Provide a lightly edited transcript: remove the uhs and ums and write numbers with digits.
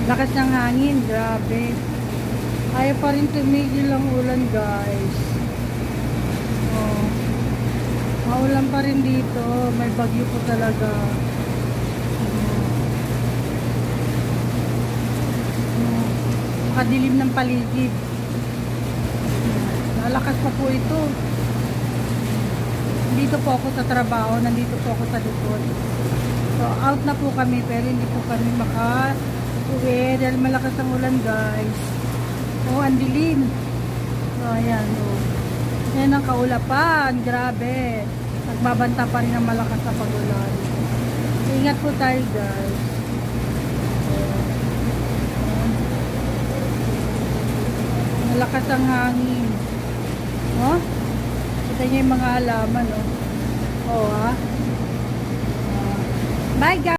Lakas ng hangin, grabe. Ayaw pa rin tumigil ang ulan, guys. Oh. Maulan pa rin dito. May bagyo po talaga. Makadilim ng paligid. Lalakas pa po ito. Dito po ako sa trabaho. Nandito po ako sa likod. So, out na po kami. Pero hindi po kami maka-uwi. Dahil malakas ang ulan, guys. Oh, ang dilim. So, ayan. Oh. Yan ang kaulapan. Grabe. Nagbabanta pa rin ang malakas na pag-ulan. Ingat po tayo, guys. Malakas ang hangin. Oh? Kita niyo yung mga halaman, oh. Oh, ha? Bye, guys.